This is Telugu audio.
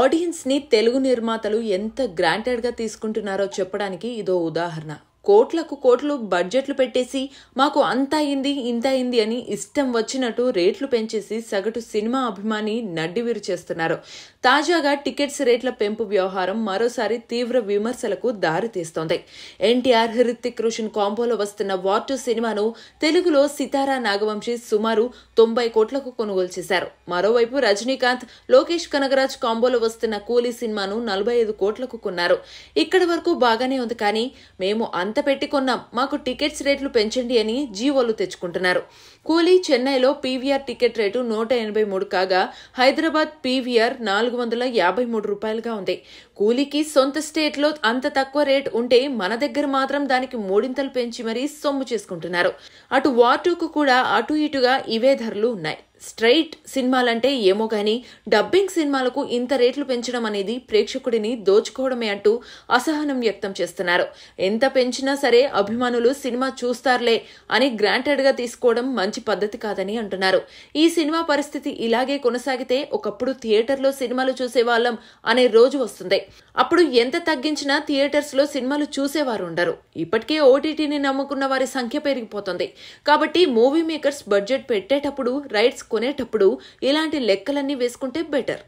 ఆడియన్స్ ని తెలుగు నిర్మాతలు ఎంత గ్రాంటెడ్ గా తీసుకుంటున్నారో చెప్పడానికి ఇదో ఉదాహరణ. కోట్లకు కోట్లు బడ్జెట్లు పెట్టేసి మాకు అంత అయింది ఇంత అయింది అని ఇష్టం వచ్చినట్టు రేట్లు పెంచేసి సగటు సినిమా అభిమాని నడ్డివిరు చేస్తున్నారు. తాజాగా టికెట్స్ రేట్ల పెంపు వ్యవహారం మరోసారి తీవ్ర విమర్శలకు దారితీస్తోంది. ఎన్టీఆర్, హృతిక్ రోషన్ కాంబోలో వస్తున్న వార్ 2 సినిమాను తెలుగులో సితారా నాగవంశీ సుమారు 90 కోట్లకు కొనుగోలు చేశారు. మరోవైపు రజనీకాంత్, లోకేష్ కనగరాజ్ కాంబోలో వస్తున్న కూలీ సినిమాను 45 కోట్లకు కొన్నారు. ఇక్కడి వరకు బాగానే ఉంది, కానీ మేము అంత పెట్టి కొన్నాం, మాకు టికెట్స్ రేట్లు పెంచండి అని జీవోలు తెచ్చుకుంటున్నారు. కూలీ చెన్నైలో పీవీఆర్ టికెట్ రేటు 183 కాగా హైదరాబాద్ పీవీఆర్ 453 రూపాయలుగా ఉంది. కూలీకి సొంత స్టేట్ లో అంత తక్కువ రేట్ ఉంటే మన దగ్గర మాత్రం దానికి మూడింతలు పెంచి మరీ సొమ్ము చేసుకుంటున్నారు. అటు వార్ 2కు కూడా అటు ఇటుగా ఇవే ధరలు ఉన్నాయి. స్ట్రైట్ సినిమాలంటే ఏమో గానీ డబ్బింగ్ సినిమాలకు ఇంత రేట్లు పెంచడం అనేది ప్రేక్షకుడిని దోచుకోవడమే అంటూ అసహనం వ్యక్తం చేస్తున్నారు. ఎంత పెంచినా సరే అభిమానులు సినిమా చూస్తారులే అని గ్రాంటెడ్ గా తీసుకోవడం మంచి పద్ధతి కాదని అంటున్నారు. ఈ సినిమా పరిస్థితి ఇలాగే కొనసాగితే ఒకప్పుడు థియేటర్లో సినిమాలు చూసేవాళ్ళం అనే రోజు వస్తుంది. అప్పుడు ఎంత తగ్గించినా థియేటర్స్ లో సినిమాలు చూసేవారు ఉండరు. ఇప్పటికే ఓటీటీని నమ్ముకున్న వారి సంఖ్య పెరిగిపోతుంది. కాబట్టి మూవీ మేకర్స్ బడ్జెట్ పెట్టేటప్పుడు, రైట్స్ కొనేటప్పుడు ఇలాంటి లెక్కలన్నీ వేసుకుంటే బెటర్.